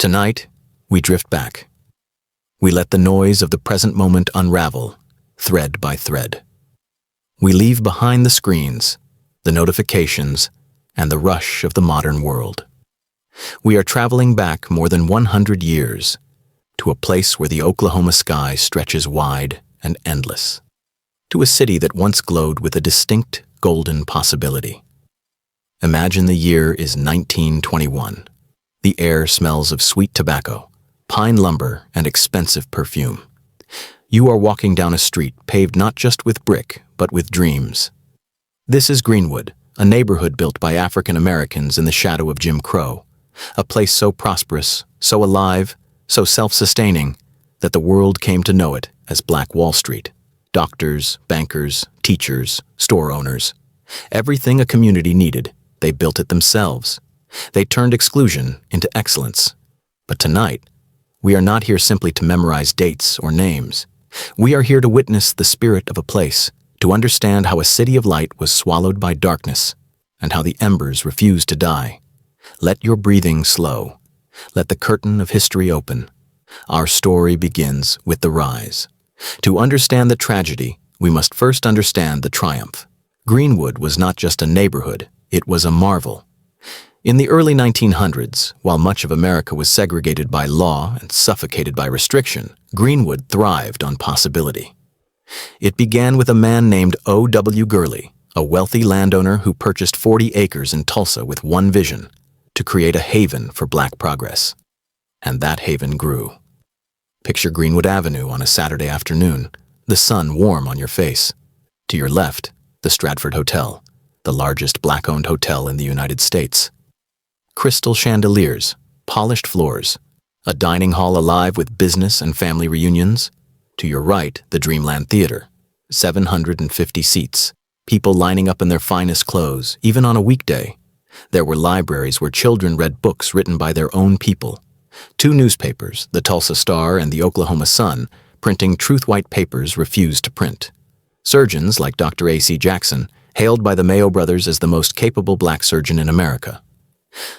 Tonight, we drift back. We let the noise of the present moment unravel, thread by thread. We leave behind the screens, the notifications, and the rush of the modern world. We are traveling back more than 100 years to a place where the Oklahoma sky stretches wide and endless, to a city that once glowed with a distinct golden possibility. Imagine the year is 1921. The air smells of sweet tobacco, pine lumber, and expensive perfume. You are walking down a street paved not just with brick, but with dreams. This is Greenwood, a neighborhood built by African Americans in the shadow of Jim Crow, a place so prosperous, so alive, so self-sustaining, that the world came to know it as Black Wall Street. Doctors, bankers, teachers, store owners. Everything a community needed, they built it themselves. They turned exclusion into excellence. But tonight, we are not here simply to memorize dates or names. We are here to witness the spirit of a place, to understand how a city of light was swallowed by darkness, and how the embers refused to die. Let your breathing slow. Let the curtain of history open. Our story begins with the rise. To understand the tragedy, we must first understand the triumph. Greenwood was not just a neighborhood, it was a marvel. In the early 1900s, while much of America was segregated by law and suffocated by restriction, Greenwood thrived on possibility. It began with a man named O.W. Gurley, a wealthy landowner who purchased 40 acres in Tulsa with one vision: to create a haven for Black progress. And that haven grew. Picture Greenwood Avenue on a Saturday afternoon, the sun warm on your face. To your left, the Stratford Hotel, the largest Black-owned hotel in the United States. Crystal chandeliers, polished floors, a dining hall alive with business and family reunions. To your right, the Dreamland Theater, 750 seats, people lining up in their finest clothes, even on a weekday. There were libraries where children read books written by their own people. 2 newspapers, the Tulsa Star and the Oklahoma Sun, printing truth-white papers, refused to print. Surgeons like Dr. A.C. Jackson, hailed by the Mayo brothers as the most capable Black surgeon in America.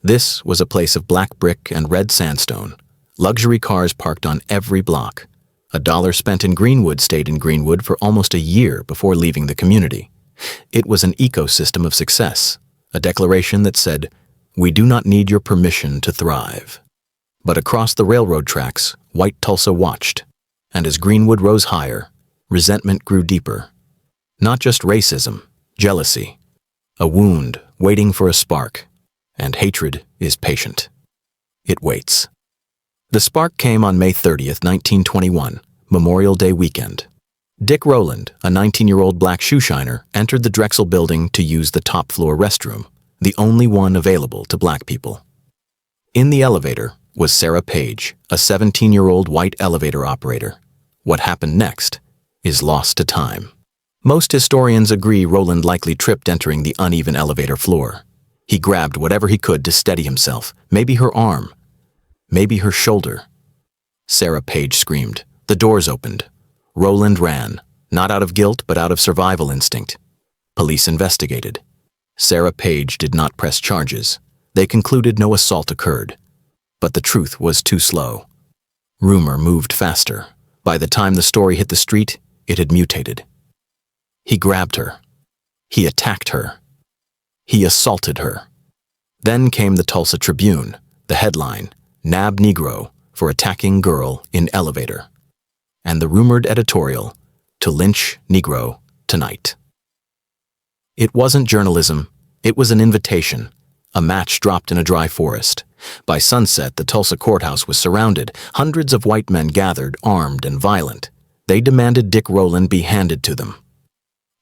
This was a place of black brick and red sandstone, luxury cars parked on every block. $1 spent in Greenwood stayed in Greenwood for almost a year before leaving the community. It was an ecosystem of success, a declaration that said, "We do not need your permission to thrive." But across the railroad tracks, white Tulsa watched, and as Greenwood rose higher, resentment grew deeper. Not just racism, jealousy, a wound waiting for a spark, and hatred is patient. It waits. The spark came on May 30th, 1921, Memorial Day weekend. Dick Rowland, a 19-year-old Black shoeshiner, entered the Drexel building to use the top-floor restroom, the only one available to Black people. In the elevator was Sarah Page, a 17-year-old white elevator operator. What happened next is lost to time. Most historians agree Rowland likely tripped entering the uneven elevator floor. He grabbed whatever he could to steady himself, maybe her arm, maybe her shoulder. Sarah Page screamed. The doors opened. Rowland ran, not out of guilt but out of survival instinct. Police investigated. Sarah Page did not press charges. They concluded no assault occurred. But the truth was too slow. Rumor moved faster. By the time the story hit the street, it had mutated. He grabbed her. He attacked her. He assaulted her. Then came the Tulsa Tribune, the headline, "Nab Negro for attacking girl in elevator." And the rumored editorial, "To lynch Negro tonight." It wasn't journalism, it was an invitation, a match dropped in a dry forest. By sunset, the Tulsa courthouse was surrounded. Hundreds of white men gathered, armed and violent. They demanded Dick Rowland be handed to them.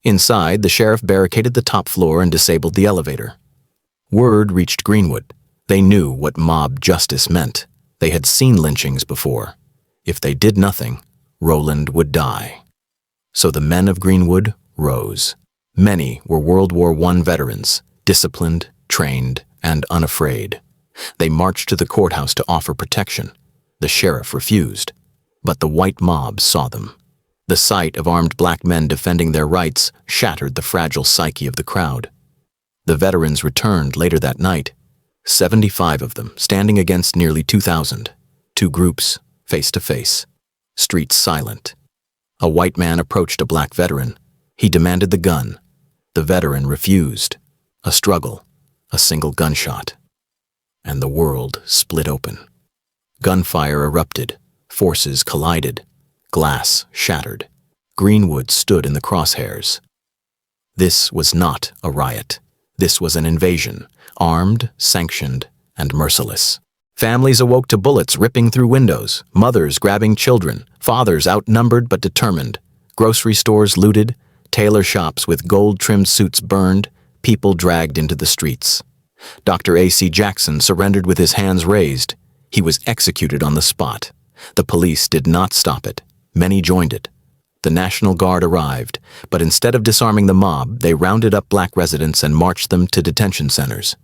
Inside, the sheriff barricaded the top floor and disabled the elevator. Word reached Greenwood. They knew what mob justice meant. They had seen lynchings before. If they did nothing, Rowland would die. So the men of Greenwood rose. Many were World War I veterans, disciplined, trained, and unafraid. They marched to the courthouse to offer protection. The sheriff refused, but the white mob saw them. The sight of armed Black men defending their rights shattered the fragile psyche of the crowd. The veterans returned later that night. 75 of them, standing against nearly 2,000. Two groups, face to face. Streets silent. A white man approached a black veteran. He demanded the gun. The veteran refused. A struggle. A single gunshot. And the world split open. Gunfire erupted. Forces collided. Glass shattered. Greenwood stood in the crosshairs. This was not a riot. This was an invasion, armed, sanctioned, and merciless. Families awoke to bullets ripping through windows, mothers grabbing children, fathers outnumbered but determined, grocery stores looted, tailor shops with gold-trimmed suits burned, people dragged into the streets. Dr. A.C. Jackson surrendered with his hands raised. He was executed on the spot. The police did not stop it. Many joined it. The National Guard arrived, but instead of disarming the mob, they rounded up black residents and marched them to detention centers.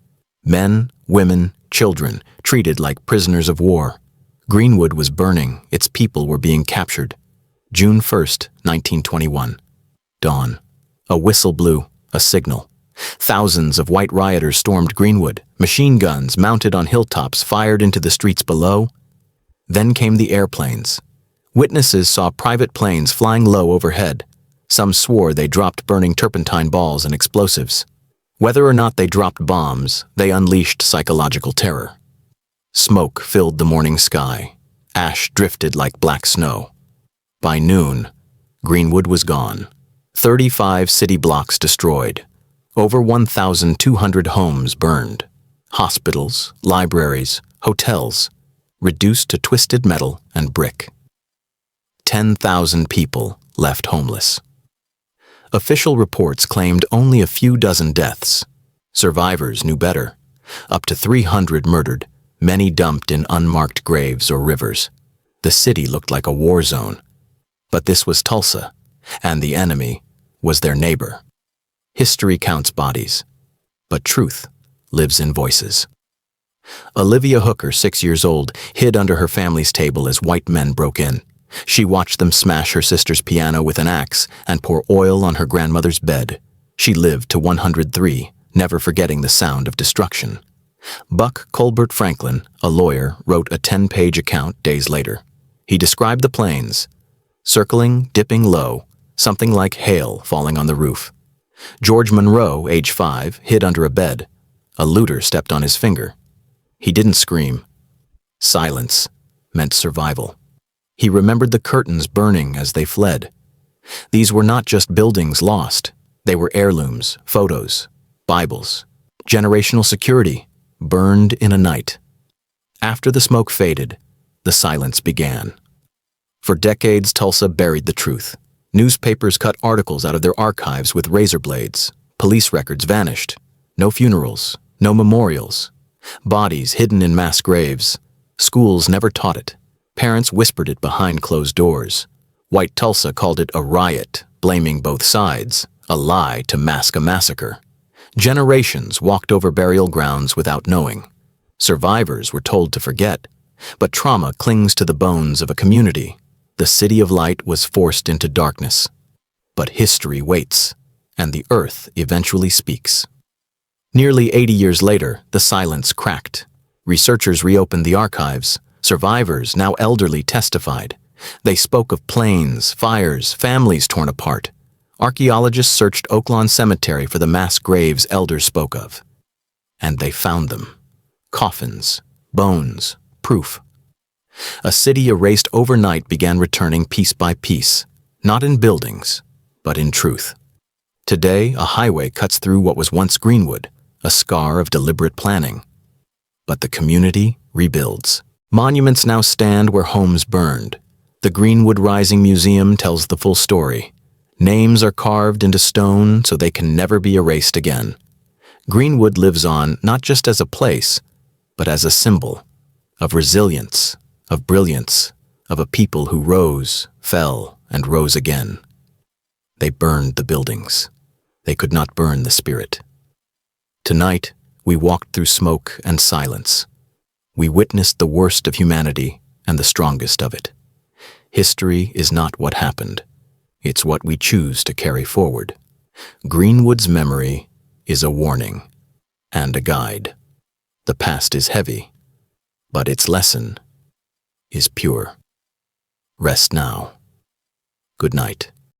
Men, women, children, treated like prisoners of war. Greenwood was burning. Its people were being captured. June 1st, 1921. Dawn. A whistle blew, a signal. Thousands of white rioters stormed Greenwood. Machine guns mounted on hilltops fired into the streets below. Then came the airplanes. Witnesses saw private planes flying low overhead. Some swore they dropped burning turpentine balls and explosives. Whether or not they dropped bombs, they unleashed psychological terror. Smoke filled the morning sky. Ash drifted like black snow. By noon, Greenwood was gone. 35 city blocks destroyed. Over 1,200 homes burned. Hospitals, libraries, hotels, reduced to twisted metal and brick. 10,000 people left homeless. Official reports claimed only a few dozen deaths. Survivors knew better. Up to 300 murdered, many dumped in unmarked graves or rivers. The city looked like a war zone. But this was Tulsa, and the enemy was their neighbor. History counts bodies, but truth lives in voices. Olivia Hooker, 6 years old, hid under her family's table as white men broke in. She watched them smash her sister's piano with an axe and pour oil on her grandmother's bed. She lived to 103, never forgetting the sound of destruction. Buck Colbert Franklin, a lawyer, wrote a 10-page account days later. He described the planes, circling, dipping low, something like hail falling on the roof. George Monroe, age 5, hid under a bed. A looter stepped on his finger. He didn't scream. Silence meant survival. He remembered the curtains burning as they fled. These were not just buildings lost. They were heirlooms, photos, Bibles, generational security, burned in a night. After the smoke faded, the silence began. For decades, Tulsa buried the truth. Newspapers cut articles out of their archives with razor blades. Police records vanished. No funerals, no memorials. Bodies hidden in mass graves. Schools never taught it. Parents whispered it behind closed doors. White Tulsa called it a riot, blaming both sides, a lie to mask a massacre. Generations walked over burial grounds without knowing. Survivors were told to forget, but trauma clings to the bones of a community. The City of Light was forced into darkness. But history waits, and the earth eventually speaks. Nearly 80 years later, the silence cracked. Researchers reopened the archives. Survivors, now elderly, testified. They spoke of planes, fires, families torn apart. Archaeologists searched Oaklawn Cemetery for the mass graves elders spoke of. And they found them. Coffins, bones, proof. A city erased overnight began returning piece by piece, not in buildings, but in truth. Today, a highway cuts through what was once Greenwood, a scar of deliberate planning. But the community rebuilds. Monuments now stand where homes burned. The Greenwood Rising Museum tells the full story. Names are carved into stone so they can never be erased again. Greenwood lives on not just as a place, but as a symbol of resilience, of brilliance, of a people who rose, fell, and rose again. They burned the buildings. They could not burn the spirit. Tonight, we walked through smoke and silence. We witnessed the worst of humanity and the strongest of it. History is not what happened. It's what we choose to carry forward. Greenwood's memory is a warning and a guide. The past is heavy, but its lesson is pure. Rest now. Good night.